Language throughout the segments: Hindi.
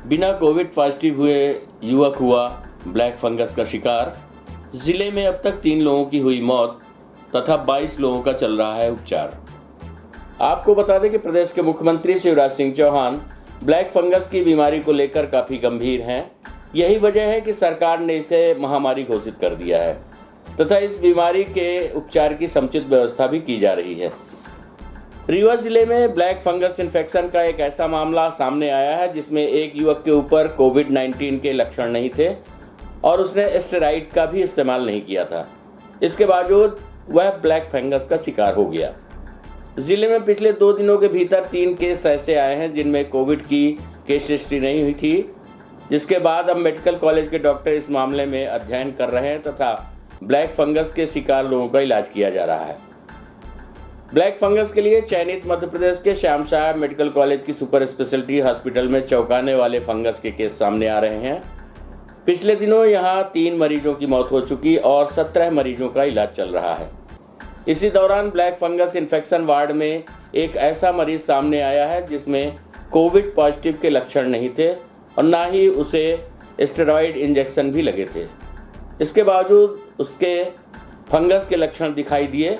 बिना कोविड पॉजिटिव हुए युवक हुआ ब्लैक फंगस का शिकार। जिले में अब तक 3 लोगों की हुई मौत तथा 22 लोगों का चल रहा है उपचार। आपको बता दें कि प्रदेश के मुख्यमंत्री शिवराज सिंह चौहान ब्लैक फंगस की बीमारी को लेकर काफी गंभीर हैं। यही वजह है कि सरकार ने इसे महामारी घोषित कर दिया है तथा इस बीमारी के उपचार की समुचित व्यवस्था भी की जा रही है। रीवा जिले में ब्लैक फंगस इन्फेक्शन का एक ऐसा मामला सामने आया है जिसमें एक युवक के ऊपर कोविड-19 के लक्षण नहीं थे और उसने स्टेरॉइड का भी इस्तेमाल नहीं किया था। इसके बावजूद वह ब्लैक फंगस का शिकार हो गया। जिले में पिछले 2 दिनों के भीतर 3 केस ऐसे आए हैं जिनमें कोविड की केस हिस्ट्री नहीं हुई थी, जिसके बाद अब मेडिकल कॉलेज के डॉक्टर इस मामले में अध्ययन कर रहे हैं तथा ब्लैक फंगस के शिकार लोगों का इलाज किया जा रहा है। ब्लैक फंगस के लिए चयनित मध्य प्रदेश के श्याम साहब मेडिकल कॉलेज की सुपर स्पेशलिटी हॉस्पिटल में चौंकाने वाले फंगस के केस सामने आ रहे हैं। पिछले दिनों यहां 3 मरीजों की मौत हो चुकी और 17 मरीजों का इलाज चल रहा है। इसी दौरान ब्लैक फंगस इन्फेक्शन वार्ड में एक ऐसा मरीज सामने आया है जिसमें कोविड पॉजिटिव के लक्षण नहीं थे और ना ही उसे स्टेरॉइड इंजेक्शन भी लगे थे। इसके बावजूद उसके फंगस के लक्षण दिखाई दिए।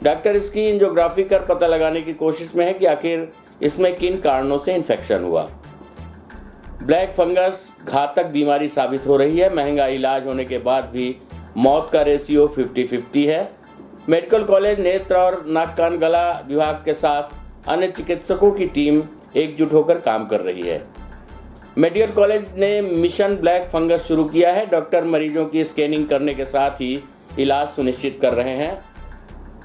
डॉक्टर इसकी एंजियोग्राफी कर पता लगाने की कोशिश में है कि आखिर इसमें किन कारणों से इन्फेक्शन हुआ। ब्लैक फंगस घातक बीमारी साबित हो रही है। महंगा इलाज होने के बाद भी मौत का रेशियो 50-50 है। मेडिकल कॉलेज नेत्र और नाक कान गला विभाग के साथ अन्य चिकित्सकों की टीम एकजुट होकर काम कर रही है। मेडिकल कॉलेज ने मिशन ब्लैक फंगस शुरू किया है। डॉक्टर मरीजों की स्कैनिंग करने के साथ ही इलाज सुनिश्चित कर रहे हैं।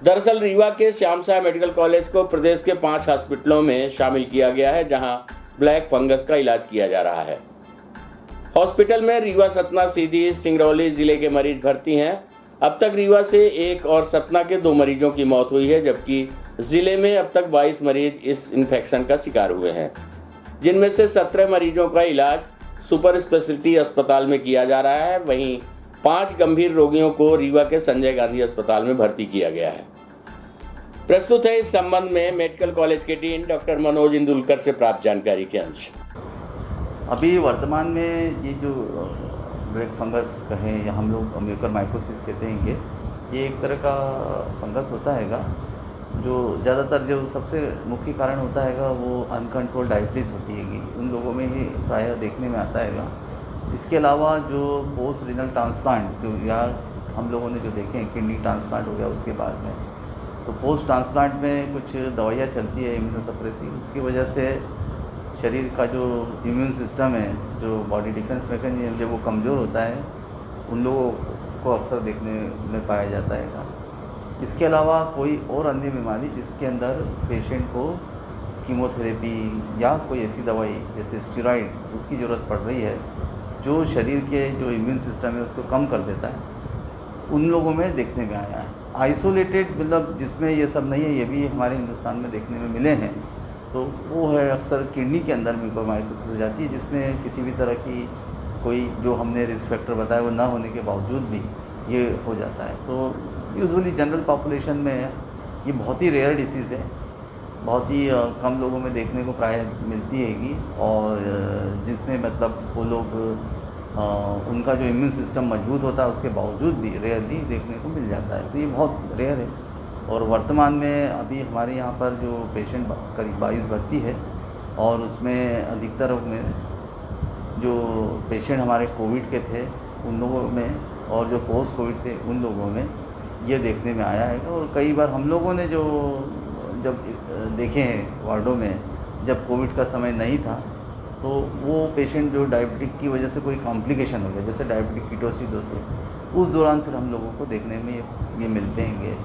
दरअसल रीवा के श्याम साहब मेडिकल कॉलेज को प्रदेश के 5 हॉस्पिटलों में शामिल किया गया है जहां ब्लैक फंगस का इलाज किया जा रहा है। हॉस्पिटल में रीवा, सतना, सीधी, सिंगरौली जिले के मरीज भर्ती हैं। अब तक रीवा से 1 और सतना के 2 मरीजों की मौत हुई है, जबकि जिले में अब तक 22 मरीज इस इन्फेक्शन का शिकार हुए हैं, जिनमें से 17 मरीजों का इलाज सुपर स्पेशलिटी अस्पताल में किया जा रहा है। वहीं 5 गंभीर रोगियों को रीवा के संजय गांधी अस्पताल में भर्ती किया गया है। प्रस्तुत है इस संबंध में मेडिकल कॉलेज के डीन डॉक्टर मनोज इंदुलकर से प्राप्त जानकारी के अंश। अभी वर्तमान में ये जो ब्लैक फंगस कहें या हम लोग म्यूकरमाइकोसिस कहते हैं, ये एक तरह का फंगस होता हैगा जो ज़्यादातर जो सबसे मुख्य कारण होता हैगा वो अनकंट्रोल्ड डायबिटीज़ होती हैगी, उन लोगों में ही प्रायः देखने में आता हैगा। इसके अलावा जो पोस्ट रीनल ट्रांसप्लांट जो या हम लोगों ने जो देखे हैं, किडनी ट्रांसप्लांट हो गया उसके बाद में, तो पोस्ट ट्रांसप्लांट में कुछ दवाइयाँ चलती है इम्यूनोसप्रेसिव, उसकी वजह से शरीर का जो इम्यून सिस्टम है, जो बॉडी डिफेंस मैकेनिज्म जब वो कमज़ोर होता है, उन लोगों को अक्सर देखने में पाया जाता है। इसके अलावा कोई और अन्य बीमारी जिसके अंदर पेशेंट को कीमोथेरेपी या कोई ऐसी दवाई जैसे स्टेरॉइड उसकी ज़रूरत पड़ रही है जो शरीर के जो इम्यून सिस्टम है उसको कम कर देता है, उन लोगों में देखने में आया है। आइसोलेटेड मतलब जिसमें ये सब नहीं है, ये भी हमारे हिंदुस्तान में देखने में मिले हैं, तो वो है अक्सर किडनी के अंदर म्यूकोरमाइकोसिस हो जाती है, जिसमें किसी भी तरह की कोई जो हमने रिस्क फैक्टर बताया वो ना होने के बावजूद भी ये हो जाता है। तो यूजुअली जनरल पॉपुलेशन में ये बहुत ही रेयर डिसीज़ है, बहुत ही कम लोगों में देखने को प्राय मिलती हैगी, और जिसमें मतलब वो लोग उनका जो इम्यून सिस्टम मजबूत होता है उसके बावजूद भी रेयरली देखने को मिल जाता है। तो ये बहुत रेयर है। और वर्तमान में अभी हमारे यहाँ पर जो पेशेंट करीब 22 भर्ती है, और उसमें अधिकतर में जो पेशेंट हमारे कोविड के थे उन लोगों में, और जो पोस्ट कोविड थे उन लोगों में ये देखने में आया है। और कई बार हम लोगों ने जो जब देखे हैं वार्डों में, जब कोविड का समय नहीं था, तो वो पेशेंट जो डायबिटिक की वजह से कोई कॉम्प्लिकेशन हो गया, जैसे डायबिटिक कीटोसिडोसिस, उस दौरान फिर हम लोगों को देखने में ये मिलते हैं।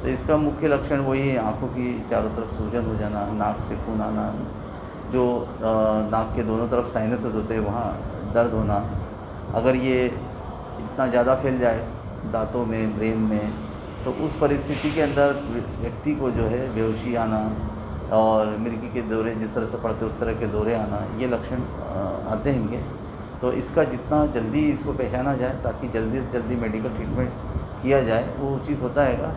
तो इसका मुख्य लक्षण वही है, आँखों की चारों तरफ सूजन हो जाना, नाक से खून आना, जो नाक के दोनों तरफ साइनसेस होते हैं वहाँ दर्द होना। अगर ये इतना ज़्यादा फैल जाए दांतों में, ब्रेन में, तो उस परिस्थिति के अंदर व्यक्ति को जो है बेहोशी आना और मिर्गी के दौरे जिस तरह से पड़ते उस तरह के दौरे आना, ये लक्षण आते हैंगे। तो इसका जितना जल्दी इसको पहचाना जाए ताकि जल्दी से जल्दी मेडिकल ट्रीटमेंट किया जाए वो उचित होता हैगा।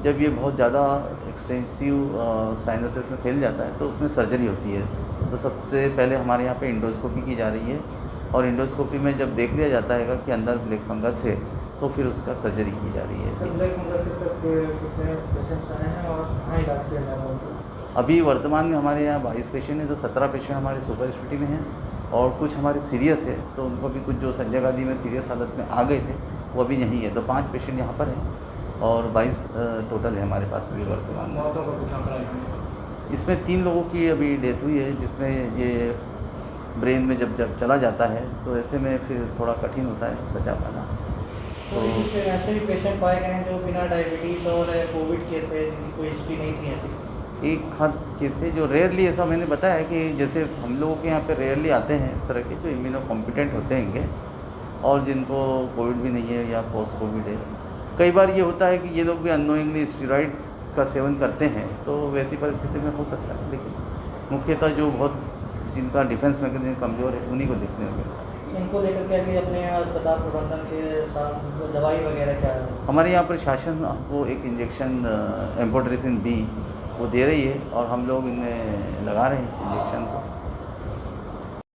जब ये बहुत ज़्यादा एक्सटेंसिव साइनसेस में फैल जाता है तो उसमें सर्जरी होती है। तो सबसे पहले हमारे यहाँ पे इंडोस्कोपी की जा रही है, और इंडोस्कोपी में जब देख लिया जाता है कि अंदर ब्लैक फंगस है तो फिर उसका सर्जरी की जा रही है। ब्लैक फंगस के तक कितने पेशेंट्स आए हैं और कहाँ इलाज किया जा रहा है उनको? अभी वर्तमान में हमारे यहाँ 22 पेशेंट हैं, तो 17 पेशेंट हमारे सुपर स्पेशलिटी में हैं और कुछ हमारे सीरियस है, तो उनको भी कुछ जो संजय गांधी में सीरियस हालत में आ गए थे वो अभी यहीं है। तो 5 पेशेंट यहाँ पर हैं और 22 टोटल है हमारे पास अभी वर्तमान में। मौतों का कुछ आंकड़ा है? इसमें 3 लोगों की अभी डेथ हुई है, जिसमें ये ब्रेन में जब चला जाता है तो ऐसे में फिर थोड़ा कठिन होता है बचा पाना। तो कुछ ऐसे भी पेशेंट पाए गए हैं जो बिना डायबिटीज़ और कोविड के थे, जिनकी कोई हिस्ट्री नहीं थी ऐसी? एक हाथ कैसे जो रेयरली, ऐसा मैंने बताया कि जैसे हम लोगों के यहाँ पे रेयरली आते हैं इस तरह के जो इम्यूनो कॉम्पिटेंट होते हैं और जिनको कोविड भी नहीं है या पोस्ट कोविड है। कई बार ये होता है कि ये लोग भी अननोइंगली स्टेरॉइड का सेवन करते हैं, तो वैसी परिस्थिति में हो सकता है, लेकिन मुख्यतः जो बहुत जिनका डिफेंस मैकेनिज्म कमज़ोर है उन्हीं को देखने में मिलता है। इनको लेकर के अभी अपने अस्पताल प्रबंधन के साथ दवाई वगैरह क्या है? हमारे यहाँ पर शासन आपको एक इंजेक्शन एम्फोटेरिसिन B वो दे रही है और हम लोग इन्हें लगा रहे हैं इस इंजेक्शन को।